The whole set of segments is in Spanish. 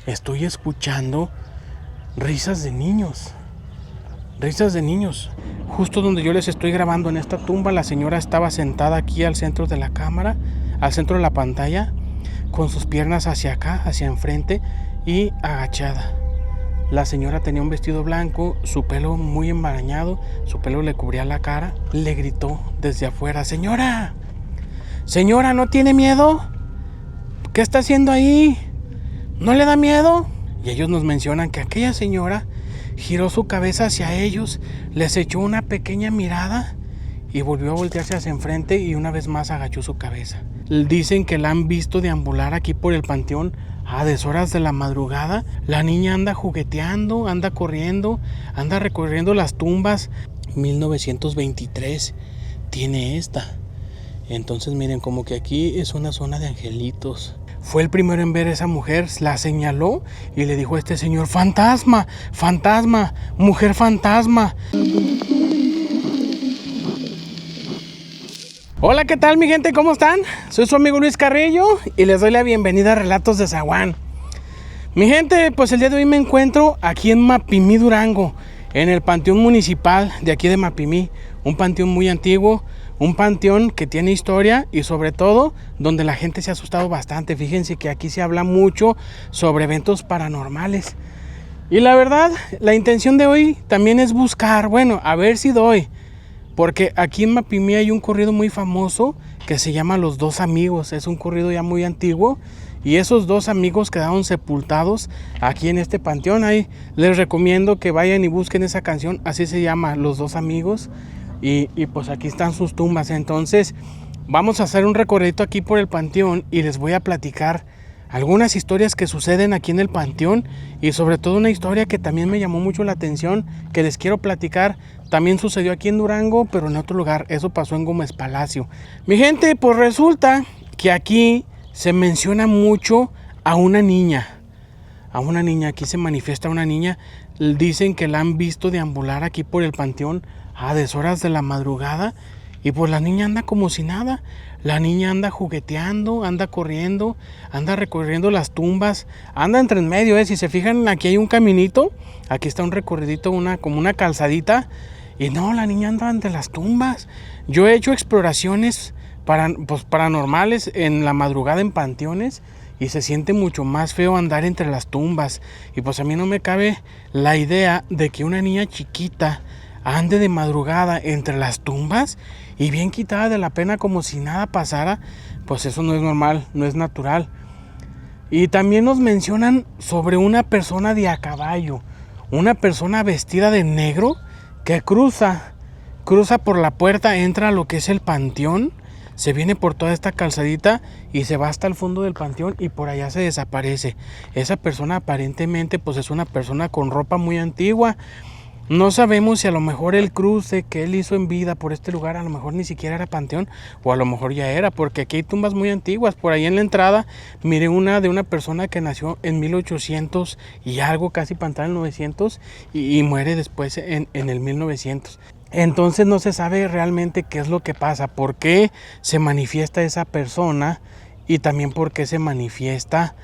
estoy escuchando risas de niños. Risas de niños. Justo donde yo les estoy grabando, en esta tumba, la señora estaba sentada aquí al centro de la cámara, al centro de la pantalla, con sus piernas hacia acá, hacia enfrente y agachada. La señora tenía un vestido blanco, su pelo muy embarañado, su pelo le cubría la cara. Le gritó desde afuera: señora, señora, ¿no tiene miedo? ¿Qué está haciendo ahí? ¿No le da miedo? Y ellos nos mencionan que aquella señora giró su cabeza hacia ellos, les echó una pequeña mirada y volvió a voltearse hacia enfrente y una vez más agachó su cabeza. Dicen que la han visto deambular aquí por el panteón a deshoras de la madrugada. La niña anda jugueteando, anda corriendo, anda recorriendo las tumbas. 1923 tiene esta. Entonces miren, como que aquí es una zona de angelitos. Fue el primero en ver a esa mujer, la señaló y le dijo a este señor: fantasma, fantasma, mujer fantasma. Hola, ¿qué tal mi gente? ¿Cómo están? Soy su amigo Luis Carrillo y les doy la bienvenida a Relatos de Zaguán. Mi gente, pues el día de hoy me encuentro aquí en Mapimí, Durango, en el panteón municipal de aquí de Mapimí. Un panteón muy antiguo, un panteón que tiene historia y sobre todo donde la gente se ha asustado bastante. Fíjense que aquí se habla mucho sobre eventos paranormales. Y la verdad, la intención de hoy también es buscar, bueno, a ver si doy. Porque aquí en Mapimí hay un corrido muy famoso que se llama Los Dos Amigos. Es un corrido ya muy antiguo. Y esos dos amigos quedaron sepultados aquí en este panteón. Ahí les recomiendo que vayan y busquen esa canción. Así se llama, Los Dos Amigos. Y pues aquí están sus tumbas. Entonces vamos a hacer un recorrido aquí por el panteón y les voy a platicar algunas historias que suceden aquí en el panteón. Y sobre todo una historia que también me llamó mucho la atención, que les quiero platicar. También sucedió aquí en Durango, pero en otro lugar. Eso pasó en Gómez Palacio. Mi gente, pues resulta que aquí se menciona mucho a una niña. A una niña, aquí se manifiesta una niña. Dicen que la han visto deambular aquí por el panteón a deshoras de la madrugada. Y pues la niña anda como si nada. La niña anda jugueteando, anda corriendo, anda recorriendo las tumbas, anda entre en medio. Si se fijan, aquí hay un caminito, aquí está un recorridito, como una calzadita. Y no, la niña anda entre las tumbas. Yo he hecho exploraciones paranormales en la madrugada en panteones y se siente mucho más feo andar entre las tumbas. Y pues a mí no me cabe la idea de que una niña chiquita ande de madrugada entre las tumbas y bien quitada de la pena como si nada pasara. Pues eso no es normal, no es natural. Y también nos mencionan sobre una persona de a caballo, una persona vestida de negro que cruza por la puerta, entra a lo que es el panteón, se viene por toda esta calzadita y se va hasta el fondo del panteón y por allá se desaparece. Esa persona aparentemente pues es una persona con ropa muy antigua. No sabemos si a lo mejor el cruce que él hizo en vida por este lugar a lo mejor ni siquiera era panteón o a lo mejor ya era, porque aquí hay tumbas muy antiguas. Por ahí en la entrada miré una de una persona que nació en 1800 y algo, casi para entrar en 900 y muere después en el 1900. Entonces no se sabe realmente qué es lo que pasa, por qué se manifiesta esa persona y también por qué se manifiesta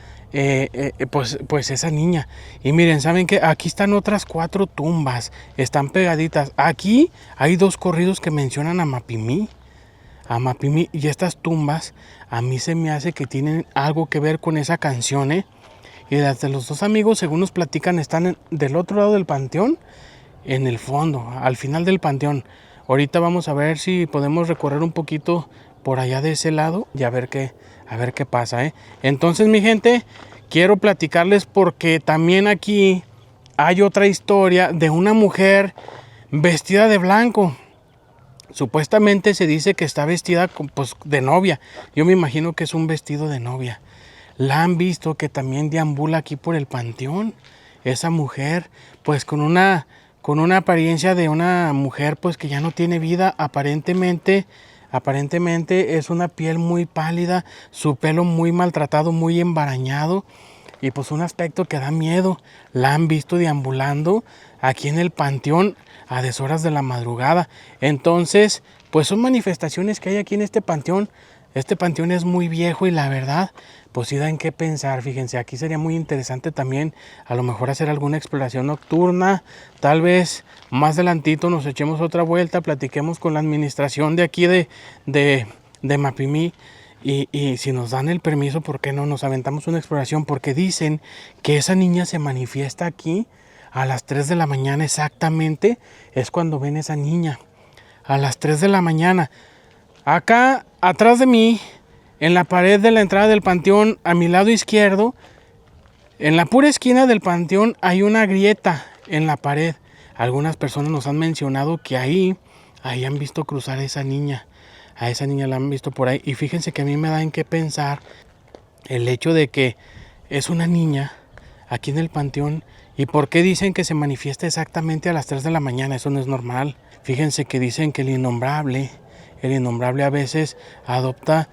pues esa niña. Y miren, saben que aquí están otras 4 tumbas, están pegaditas. Aquí hay 2 corridos que mencionan a Mapimí, y estas tumbas a mí se me hace que tienen algo que ver con esa canción, Y las de Los Dos Amigos, según nos platican, están del otro lado del panteón, en el fondo, al final del panteón. Ahorita vamos a ver si podemos recorrer un poquito por allá de ese lado y a ver qué pasa, Entonces, mi gente, quiero platicarles porque también aquí hay otra historia de una mujer vestida de blanco. Supuestamente se dice que está vestida pues, de novia. Yo me imagino que es un vestido de novia. La han visto que también deambula aquí por el panteón. Esa mujer, pues con una apariencia de una mujer pues que ya no tiene vida. Aparentemente es una piel muy pálida, su pelo muy maltratado, muy embarañado y pues un aspecto que da miedo. La han visto deambulando aquí en el panteón a deshoras de la madrugada. Entonces, pues son manifestaciones que hay aquí en este panteón. Este panteón es muy viejo y la verdad, pues sí da en qué pensar. Fíjense, aquí sería muy interesante también a lo mejor hacer alguna exploración nocturna. Tal vez más adelantito nos echemos otra vuelta, platiquemos con la administración de aquí de Mapimí. Y si nos dan el permiso, ¿por qué no nos aventamos una exploración? Porque dicen que esa niña se manifiesta aquí a las 3 de la mañana exactamente. Es cuando ven esa niña. A las 3 de la mañana. Acá, atrás de mí, en la pared de la entrada del panteón, a mi lado izquierdo, en la pura esquina del panteón hay una grieta en la pared. Algunas personas nos han mencionado que ahí han visto cruzar a esa niña. A esa niña la han visto por ahí. Y fíjense que a mí me da en qué pensar el hecho de que es una niña aquí en el panteón. ¿Y por qué dicen que se manifiesta exactamente a las 3 de la mañana? Eso no es normal. Fíjense que dicen que el innombrable a veces adopta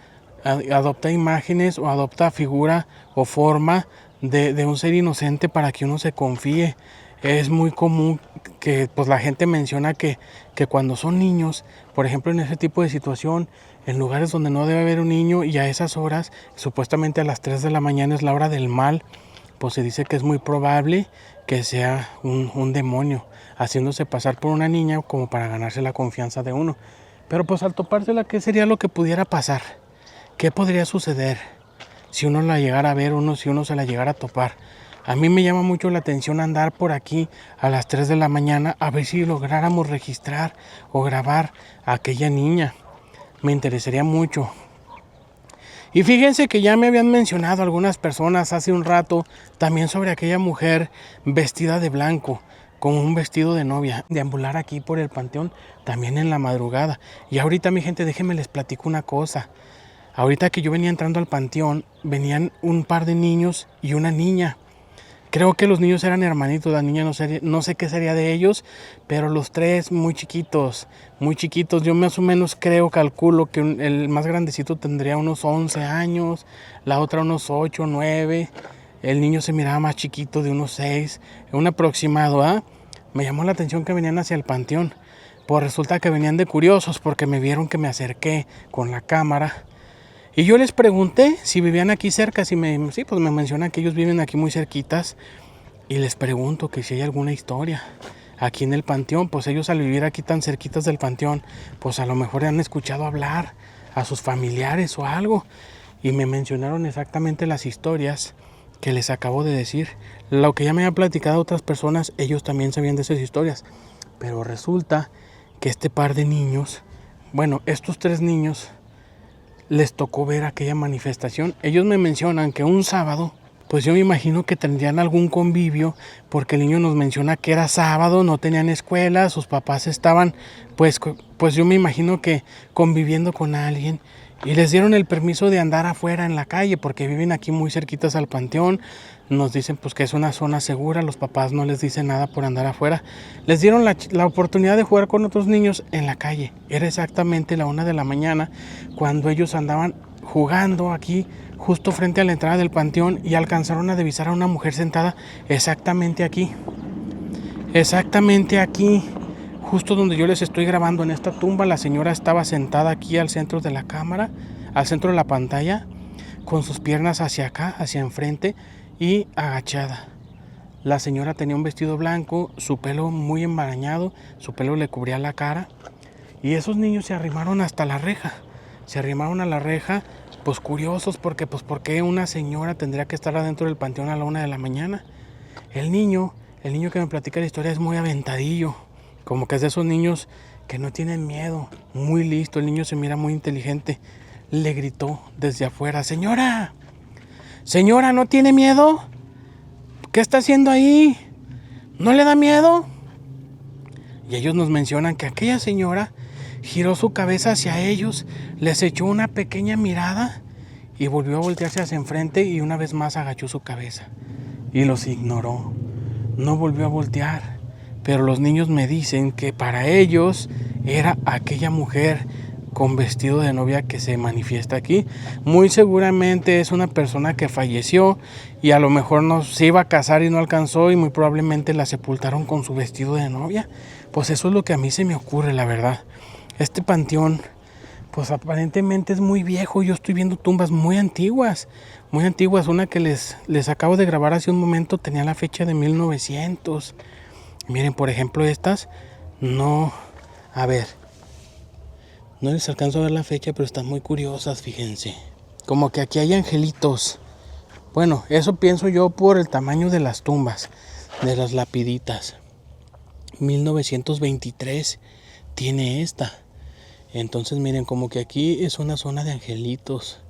imágenes o adopta figura o forma de un ser inocente para que uno se confíe. Es muy común que pues la gente menciona que cuando son niños, por ejemplo en ese tipo de situación, en lugares donde no debe haber un niño y a esas horas, supuestamente a las 3 de la mañana es la hora del mal, pues se dice que es muy probable que sea un demonio haciéndose pasar por una niña como para ganarse la confianza de uno. Pero pues al topársela, ¿qué sería lo que pudiera pasar? ¿Qué podría suceder si uno la llegara a ver, si uno se la llegara a topar? A mí me llama mucho la atención andar por aquí a las 3 de la mañana a ver si lográramos registrar o grabar a aquella niña. Me interesaría mucho. Y fíjense que ya me habían mencionado algunas personas hace un rato también sobre aquella mujer vestida de blanco, con un vestido de novia, deambular aquí por el panteón también en la madrugada. Y ahorita, mi gente, déjenme les platico una cosa. Ahorita que yo venía entrando al panteón, venían un par de niños y una niña. Creo que los niños eran hermanitos, la niña no sé qué sería de ellos, pero los tres muy chiquitos, muy chiquitos. Yo más o menos calculo que el más grandecito tendría unos 11 años, la otra unos 8, 9. El niño se miraba más chiquito, de unos 6, un aproximado, Me llamó la atención que venían hacia el panteón. Pues resulta que venían de curiosos porque me vieron que me acerqué con la cámara. Y yo les pregunté si vivían aquí cerca, pues me mencionan que ellos viven aquí muy cerquitas. Y les pregunto que si hay alguna historia aquí en el panteón. Pues ellos al vivir aquí tan cerquitas del panteón, pues a lo mejor han escuchado hablar a sus familiares o algo. Y me mencionaron exactamente las historias que les acabo de decir. Lo que ya me han platicado otras personas, ellos también sabían de esas historias. Pero resulta que este par de niños, estos 3 niños, les tocó ver aquella manifestación. Ellos me mencionan que un sábado, pues yo me imagino que tendrían algún convivio, porque el niño nos menciona que era sábado, no tenían escuela, sus papás estaban, pues yo me imagino que conviviendo con alguien, y les dieron el permiso de andar afuera en la calle, porque viven aquí muy cerquitas al panteón. Nos dicen pues que es una zona segura, los papás no les dicen nada por andar afuera. Les dieron la oportunidad de jugar con otros niños en la calle. Era exactamente la 1 de la mañana cuando ellos andaban jugando aquí justo frente a la entrada del panteón y alcanzaron a divisar a una mujer sentada exactamente aquí, justo donde yo les estoy grabando, en esta tumba. La señora estaba sentada aquí al centro de la cámara, al centro de la pantalla, con sus piernas hacia acá, hacia enfrente y agachada. La señora tenía un vestido blanco, su pelo muy embarañado, su pelo le cubría la cara. Y esos niños se arrimaron hasta la reja. Se arrimaron a la reja, pues curiosos, porque ¿por qué una señora tendría que estar adentro del panteón a la 1 de la mañana? El niño que me platica la historia es muy aventadillo, como que es de esos niños que no tienen miedo, muy listo. El niño se mira muy inteligente. Le gritó desde afuera: señora, ¿no tiene miedo? ¿Qué está haciendo ahí? ¿No le da miedo? Y ellos nos mencionan que aquella señora giró su cabeza hacia ellos, les echó una pequeña mirada y volvió a voltearse hacia enfrente y una vez más agachó su cabeza y los ignoró. No volvió a voltear, pero los niños me dicen que para ellos era aquella mujer con vestido de novia que se manifiesta aquí. Muy seguramente es una persona que falleció y a lo mejor no se iba a casar y no alcanzó, y muy probablemente la sepultaron con su vestido de novia. Pues eso es lo que a mí se me ocurre, la verdad. Este panteón pues aparentemente es muy viejo. Yo estoy viendo tumbas muy antiguas, muy antiguas. Una que les acabo de grabar hace un momento tenía la fecha de 1900. Miren, por ejemplo, estas, no, a ver, no les alcanzo a ver la fecha, pero están muy curiosas, fíjense. Como que aquí hay angelitos. Bueno, eso pienso yo por el tamaño de las tumbas, de las lapiditas. 1923 tiene esta. Entonces miren, como que aquí es una zona de angelitos.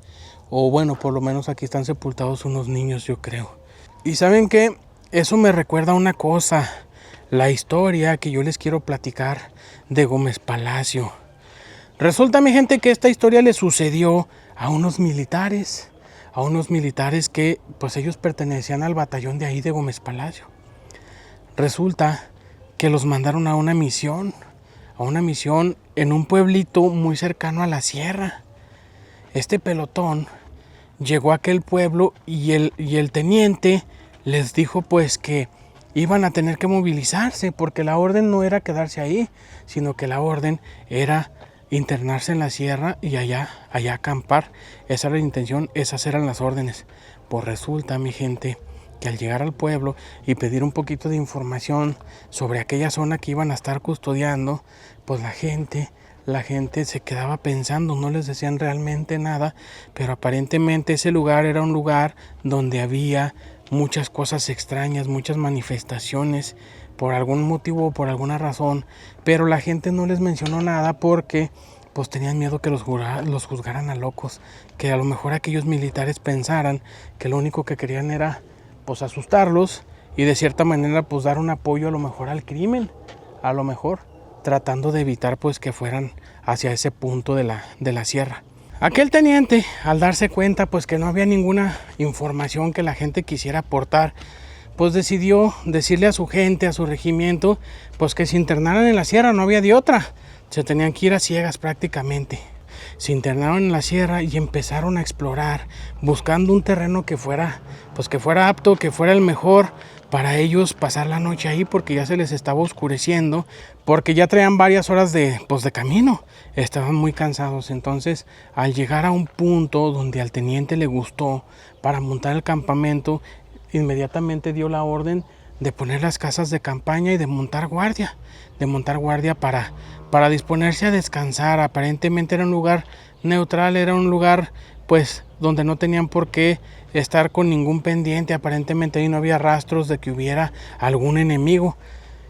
O bueno, por lo menos aquí están sepultados unos niños, yo creo. Y ¿saben qué? Eso me recuerda a una cosa. La historia que yo les quiero platicar de Gómez Palacio. Resulta, mi gente, que esta historia le sucedió a unos militares. A unos militares que pues ellos pertenecían al batallón de ahí de Gómez Palacio. Resulta que los mandaron a una misión en un pueblito muy cercano a la sierra. Este pelotón llegó a aquel pueblo y el teniente les dijo pues que iban a tener que movilizarse, porque la orden no era quedarse ahí, sino que la orden era internarse en la sierra y allá acampar. Esa era la intención, esas eran las órdenes. Pues resulta, mi gente, que al llegar al pueblo y pedir un poquito de información sobre aquella zona que iban a estar custodiando, pues la gente se quedaba pensando, no les decían realmente nada, pero aparentemente ese lugar era un lugar donde había muchas cosas extrañas, muchas manifestaciones, por algún motivo o por alguna razón, pero la gente no les mencionó nada porque pues tenían miedo que los juzgaran a locos, que a lo mejor aquellos militares pensaran que lo único que querían era pues asustarlos y de cierta manera pues dar un apoyo a lo mejor al crimen, a lo mejor tratando de evitar pues que fueran hacia ese punto de la sierra. Aquel teniente, al darse cuenta pues que no había ninguna información que la gente quisiera aportar, pues decidió decirle a su gente, a su regimiento, pues que se internaran en la sierra, no había de otra. Se tenían que ir a ciegas prácticamente. Se internaron en la sierra y empezaron a explorar, buscando un terreno que fuera apto, que fuera el mejor para ellos pasar la noche ahí, porque ya se les estaba oscureciendo, porque ya traían varias horas de camino, estaban muy cansados. Entonces, al llegar a un punto donde al teniente le gustó para montar el campamento, inmediatamente dio la orden de poner las casas de campaña y de montar guardia para disponerse a descansar. Aparentemente era un lugar neutral, era un lugar pues donde no tenían por qué estar con ningún pendiente. Aparentemente ahí no había rastros de que hubiera algún enemigo.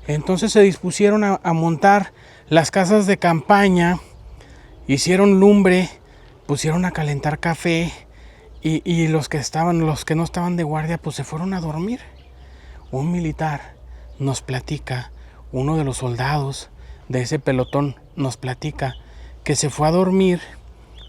Entonces se dispusieron a montar las casas de campaña, hicieron lumbre, pusieron a calentar café y los que no estaban de guardia pues se fueron a dormir. Un militar nos platica, uno de los soldados de ese pelotón nos platica que se fue a dormir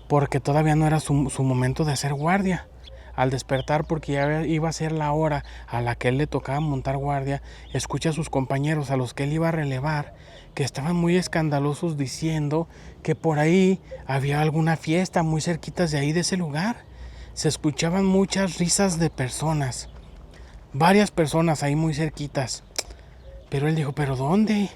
porque todavía no era su momento de hacer guardia. Al despertar, porque ya iba a ser la hora a la que él le tocaba montar guardia, escucha a sus compañeros, a los que él iba a relevar, que estaban muy escandalosos diciendo que por ahí había alguna fiesta muy cerquitas de ahí, de ese lugar. Se escuchaban muchas risas de personas, varias personas ahí muy cerquitas. Pero él dijo, ¿pero dónde?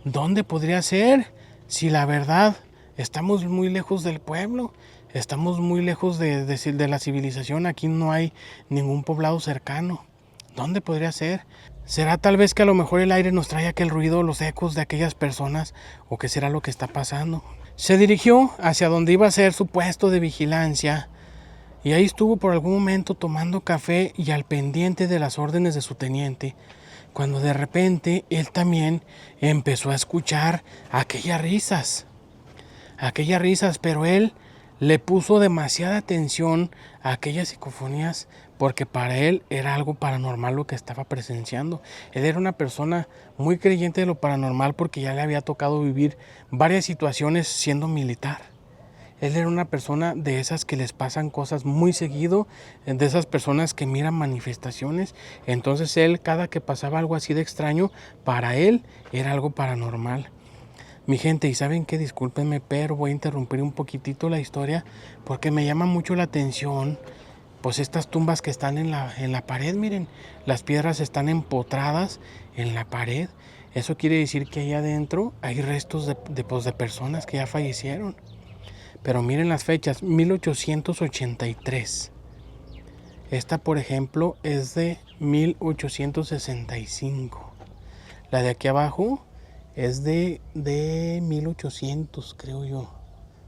¿Dónde podría ser? Si la verdad, estamos muy lejos del pueblo, estamos muy lejos de la civilización, aquí no hay ningún poblado cercano. ¿Dónde podría ser? ¿Será tal vez que a lo mejor el aire nos trae aquel ruido, los ecos de aquellas personas? ¿O qué será lo que está pasando? Se dirigió hacia donde iba a ser su puesto de vigilancia y ahí estuvo por algún momento tomando café y al pendiente de las órdenes de su teniente, cuando de repente él también empezó a escuchar aquellas risas, pero él le puso demasiada atención a aquellas psicofonías porque para él era algo paranormal lo que estaba presenciando. Él era una persona muy creyente de lo paranormal porque ya le había tocado vivir varias situaciones siendo militar. Él era una persona de esas que les pasan cosas muy seguido, de esas personas que miran manifestaciones. Entonces él, cada que pasaba algo así de extraño, para él era algo paranormal. Mi gente, y saben qué, discúlpenme, pero voy a interrumpir un poquitito la historia porque me llama mucho la atención, pues estas tumbas que están en la pared. Miren, las piedras están empotradas en la pared. Eso quiere decir que ahí adentro hay restos de personas que ya fallecieron. Pero miren las fechas, 1883. Esta, por ejemplo, es de 1865. La de aquí abajo es de 1800, creo yo.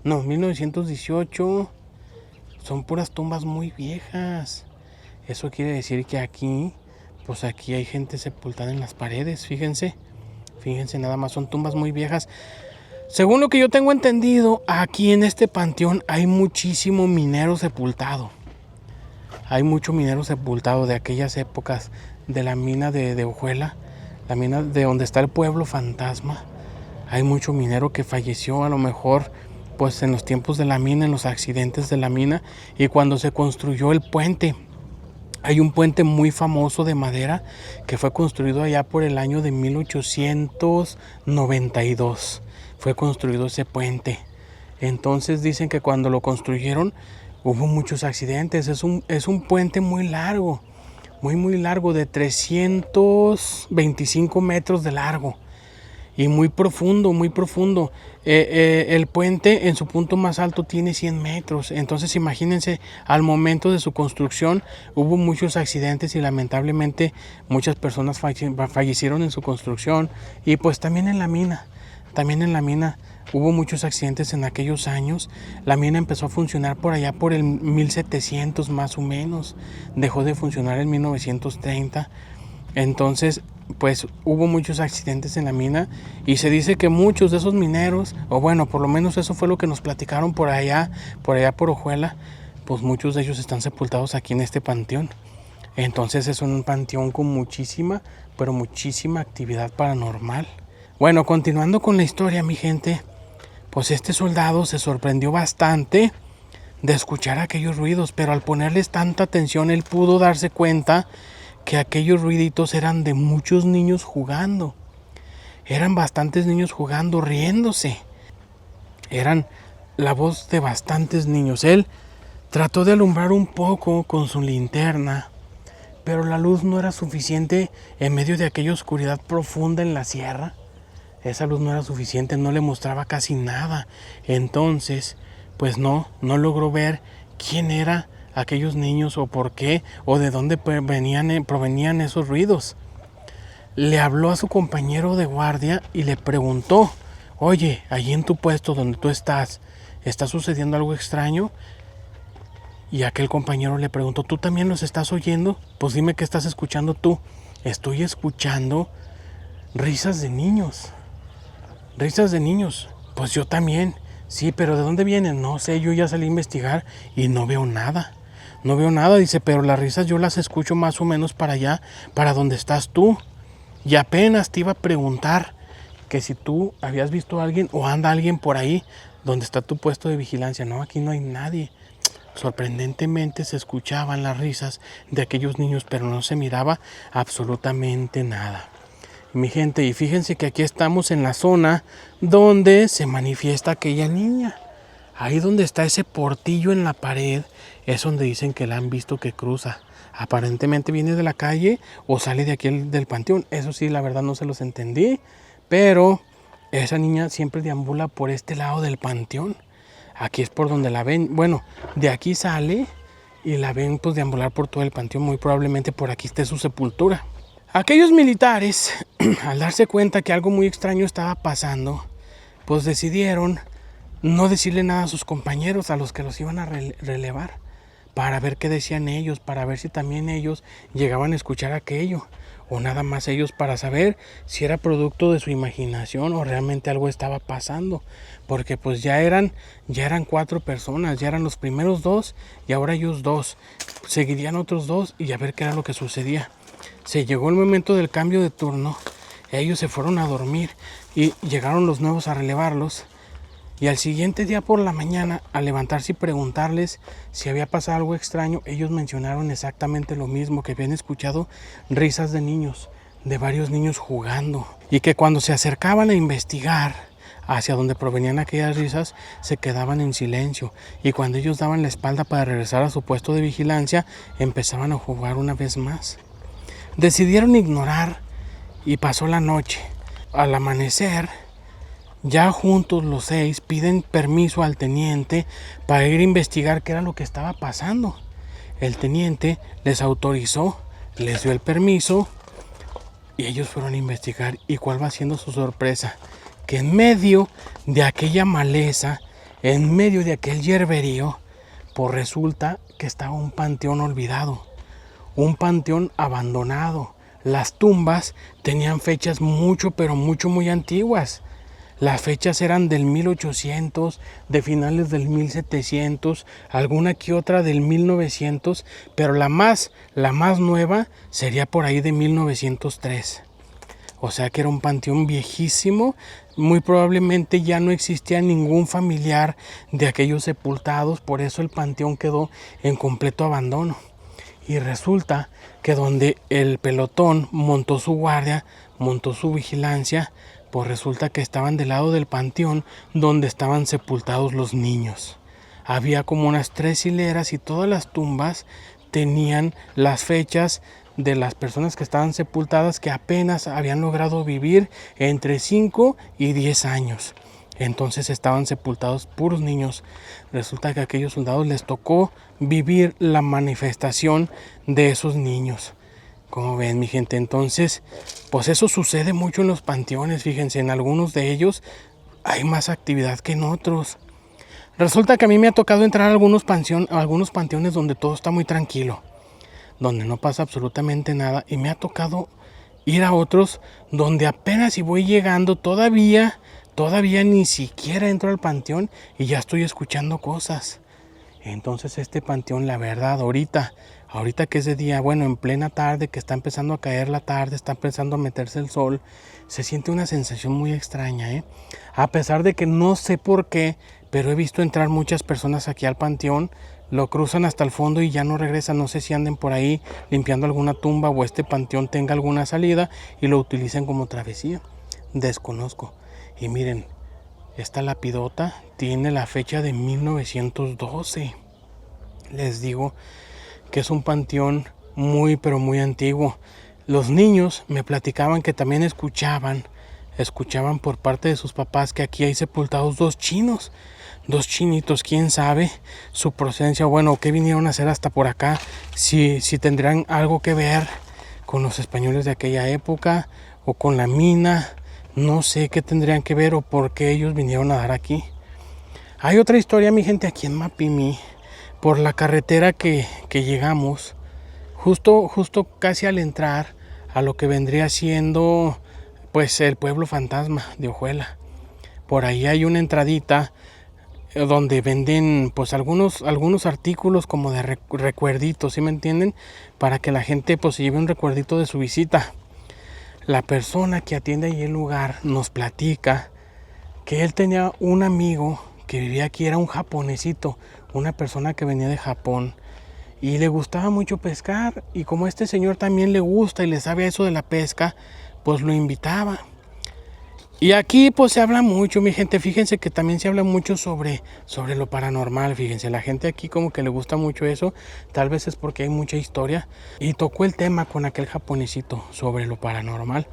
No, 1918. Son puras tumbas muy viejas. Eso quiere decir que aquí, pues aquí hay gente sepultada en las paredes, fíjense. Fíjense, nada más son tumbas muy viejas. Según lo que yo tengo entendido, aquí en este panteón hay muchísimo minero sepultado. Hay mucho minero sepultado de aquellas épocas, de la mina de Ojuela, la mina de donde está el pueblo fantasma. Hay mucho minero que falleció a lo mejor pues en los tiempos de la mina, en los accidentes de la mina, y cuando se construyó el puente. Hay un puente muy famoso de madera que fue construido allá por el año de 1892. Fue construido ese puente. Entonces dicen que cuando lo construyeron hubo muchos accidentes. Es un puente muy largo, muy largo, de 325 metros de largo. Y muy profundo, muy profundo. El puente en su punto más alto tiene 100 metros. Entonces imagínense, al momento de su construcción hubo muchos accidentes y lamentablemente muchas personas fallecieron en su construcción. Y pues también en la mina. Hubo muchos accidentes en aquellos años. La mina empezó a funcionar por allá por el 1700 más o menos. Dejó de funcionar en 1930. Entonces, pues hubo muchos accidentes en la mina y se dice que muchos de esos mineros, o bueno, por lo menos eso fue lo que nos platicaron por allá por Ojuela, pues muchos de ellos están sepultados aquí en este panteón. Entonces es un panteón con muchísima, pero muchísima actividad paranormal. Bueno, continuando con la historia, mi gente, pues este soldado se sorprendió bastante de escuchar aquellos ruidos, pero al ponerles tanta atención él pudo darse cuenta que aquellos ruiditos eran de muchos niños jugando. Eran bastantes niños jugando, riéndose. Eran la voz de bastantes niños. Él trató de alumbrar un poco con su linterna, pero la luz no era suficiente en medio de aquella oscuridad profunda en la sierra. Esa luz no era suficiente, no le mostraba casi nada. Entonces, pues no logró ver quién era aquellos niños o por qué o de dónde provenían esos ruidos. Le habló a su compañero de guardia y le preguntó: oye, allí en tu puesto donde tú estás, ¿está sucediendo algo extraño? Y aquel compañero le preguntó: ¿tú también los estás oyendo? Pues dime qué estás escuchando tú. Estoy escuchando risas de niños. Risas de niños. Pues yo también. Sí, pero ¿de dónde vienen? No sé, yo ya salí a investigar y no veo nada. No veo nada, dice, pero las risas yo las escucho más o menos para allá, para donde estás tú. Y apenas te iba a preguntar que si tú habías visto a alguien o anda alguien por ahí donde está tu puesto de vigilancia. No, aquí no hay nadie. Sorprendentemente se escuchaban las risas de aquellos niños, pero no se miraba absolutamente nada. Mi gente, y fíjense que aquí estamos en la zona donde se manifiesta aquella niña. Ahí donde está ese portillo en la pared es donde dicen que la han visto que cruza. Aparentemente viene de la calle o sale de aquí del panteón. Eso sí, la verdad no se los entendí. Pero esa niña siempre deambula por este lado del panteón. Aquí es por donde la ven. Bueno, de aquí sale y la ven pues deambular por todo el panteón. Muy probablemente por aquí esté su sepultura. Aquellos militares, al darse cuenta que algo muy extraño estaba pasando, pues decidieron no decirle nada a sus compañeros, a los que los iban a relevar, para ver qué decían ellos, para ver si también ellos llegaban a escuchar aquello, o nada más ellos para saber si era producto de su imaginación o realmente algo estaba pasando, porque pues ya eran 4 personas, ya eran los primeros 2 y ahora ellos 2, seguirían otros 2 y a ver qué era lo que sucedía. Se llegó el momento del cambio de turno, ellos se fueron a dormir y llegaron los nuevos a relevarlos. Y al siguiente día por la mañana, al levantarse y preguntarles si había pasado algo extraño, ellos mencionaron exactamente lo mismo, que habían escuchado risas de niños, de varios niños jugando. Y que cuando se acercaban a investigar hacia donde provenían aquellas risas, se quedaban en silencio. Y cuando ellos daban la espalda para regresar a su puesto de vigilancia, empezaban a jugar una vez más. Decidieron ignorar y pasó la noche. Al amanecer, Ya juntos los 6 piden permiso al teniente para ir a investigar qué era lo que estaba pasando. El teniente les autorizó, les dio el permiso y ellos fueron a investigar. ¿Y cuál va siendo su sorpresa? Que en medio de aquella maleza, en medio de aquel hierberío, pues resulta que estaba un panteón olvidado, un panteón abandonado. Las tumbas tenían fechas pero muy antiguas. Las fechas eran del 1800, de finales del 1700, alguna que otra del 1900, pero la más nueva sería por ahí de 1903. O sea que era un panteón viejísimo. Muy probablemente ya no existía ningún familiar de aquellos sepultados, por eso el panteón quedó en completo abandono. Y resulta que donde el pelotón montó su guardia, montó su vigilancia, pues resulta que estaban del lado del panteón donde estaban sepultados los niños. Había como unas 3 hileras y todas las tumbas tenían las fechas de las personas que estaban sepultadas, que apenas habían logrado vivir entre 5 y 10 años. Entonces estaban sepultados puros niños. Resulta que a aquellos soldados les tocó vivir la manifestación de esos niños. Como ven, mi gente, entonces, pues eso sucede mucho en los panteones. Fíjense, en algunos de ellos hay más actividad que en otros. Resulta que a mí me ha tocado entrar a algunos panteones donde todo está muy tranquilo, donde no pasa absolutamente nada, y me ha tocado ir a otros donde apenas si voy llegando, todavía ni siquiera entro al panteón y ya estoy escuchando cosas. Entonces este panteón, la verdad, ahorita que es de día, bueno, en plena tarde, que está empezando a caer la tarde, está empezando a meterse el sol, se siente una sensación muy extraña, a pesar de que no sé por qué, pero he visto entrar muchas personas aquí al panteón, lo cruzan hasta el fondo y ya no regresan. No sé si anden por ahí limpiando alguna tumba o este panteón tenga alguna salida y lo utilicen como travesía. Desconozco. Y miren, esta lapidota tiene la fecha de 1912. Les digo que es un panteón muy muy antiguo. Los niños me platicaban que también escuchaban por parte de sus papás que aquí hay sepultados 2 chinos. 2 chinitos, quién sabe su procedencia, bueno, qué vinieron a hacer hasta por acá, si tendrán algo que ver con los españoles de aquella época o con la mina. No sé qué tendrían que ver o por qué ellos vinieron a dar aquí. Hay otra historia, mi gente, aquí en Mapimí, por la carretera que llegamos, justo casi al entrar a lo que vendría siendo pues el pueblo fantasma de Ojuela. Por ahí hay una entradita donde venden pues algunos artículos como de recuerditos, ¿sí me entienden? Para que la gente pues se lleve un recuerdito de su visita. La persona que atiende ahí el lugar nos platica que él tenía un amigo que vivía aquí, era un japonesito, una persona que venía de Japón y le gustaba mucho pescar, y como a este señor también le gusta y le sabe eso de la pesca, pues lo invitaba. Y aquí pues se habla mucho, mi gente, fíjense que también se habla mucho sobre lo paranormal. Fíjense, la gente aquí como que le gusta mucho eso, tal vez es porque hay mucha historia, y tocó el tema con aquel japonesito sobre lo paranormal.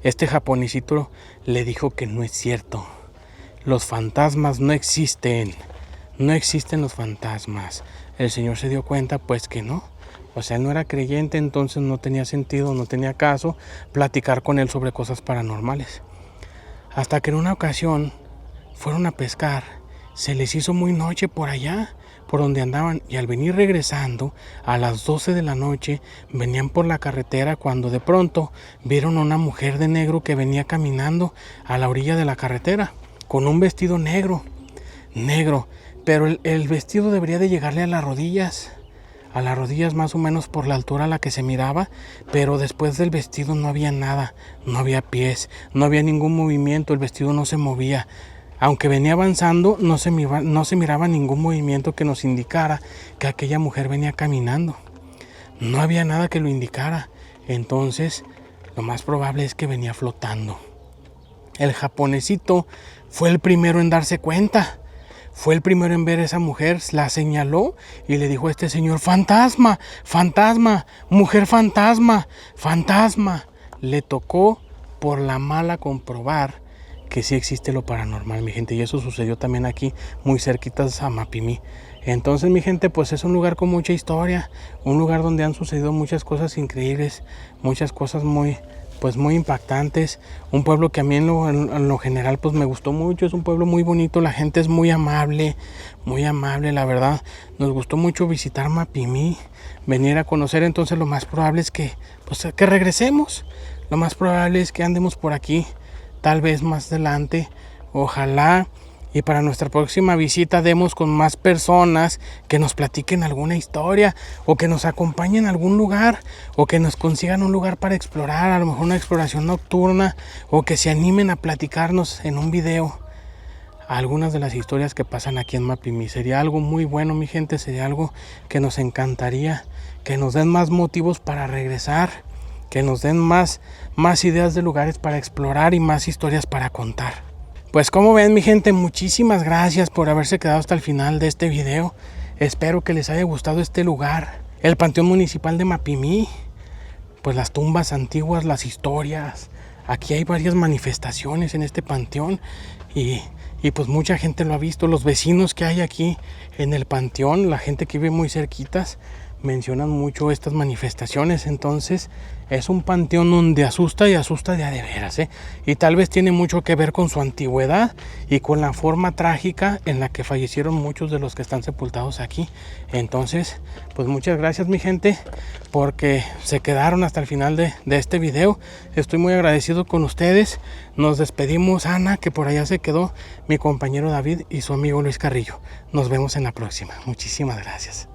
Este japonesito le dijo que no es cierto, los fantasmas no existen los fantasmas. El señor se dio cuenta pues que no, o sea, él no era creyente, entonces no tenía sentido, no tenía caso platicar con él sobre cosas paranormales. Hasta que en una ocasión fueron a pescar, se les hizo muy noche por allá, por donde andaban, y al venir regresando a las 12 de la noche, venían por la carretera cuando de pronto vieron a una mujer de negro que venía caminando a la orilla de la carretera, con un vestido negro, pero el vestido debería de llegarle a las rodillas más o menos por la altura a la que se miraba, pero después del vestido no había nada, no había pies, no había ningún movimiento, el vestido no se movía. Aunque venía avanzando, no se miraba ningún movimiento que nos indicara que aquella mujer venía caminando. No había nada que lo indicara, entonces lo más probable es que venía flotando. El japonesito fue el primero en darse cuenta. Fue el primero en ver a esa mujer, la señaló y le dijo a este señor: fantasma, fantasma, mujer fantasma, fantasma. Le tocó por la mala comprobar que sí existe lo paranormal, mi gente, y eso sucedió también aquí, muy cerquitas a Mapimí. Entonces, mi gente, pues es un lugar con mucha historia, un lugar donde han sucedido muchas cosas increíbles, muchas cosas muy impactantes, un pueblo que a mí en lo general pues me gustó mucho, es un pueblo muy bonito, la gente es muy amable, la verdad, nos gustó mucho visitar Mapimí, venir a conocer. Entonces lo más probable es que regresemos, lo más probable es que andemos por aquí, tal vez más adelante, ojalá. Y para nuestra próxima visita demos con más personas que nos platiquen alguna historia o que nos acompañen a algún lugar o que nos consigan un lugar para explorar, a lo mejor una exploración nocturna, o que se animen a platicarnos en un video algunas de las historias que pasan aquí en Mapimí. Sería algo muy bueno, mi gente, sería algo que nos encantaría, que nos den más motivos para regresar, que nos den más ideas de lugares para explorar y más historias para contar. Pues como ven, mi gente, muchísimas gracias por haberse quedado hasta el final de este video. Espero que les haya gustado este lugar, el Panteón Municipal de Mapimí. Pues las tumbas antiguas, las historias. Aquí hay varias manifestaciones en este panteón y pues mucha gente lo ha visto. Los vecinos que hay aquí en el panteón, la gente que vive muy cerquitas, mencionan mucho estas manifestaciones. Entonces es un panteón donde asusta y asusta de a de veras, y tal vez tiene mucho que ver con su antigüedad y con la forma trágica en la que fallecieron muchos de los que están sepultados aquí. Entonces pues muchas gracias, mi gente, porque se quedaron hasta el final de este video. Estoy muy agradecido con ustedes. Nos despedimos, Ana, que por allá se quedó, mi compañero David y su amigo Luis Carrillo. Nos vemos en la próxima. Muchísimas gracias.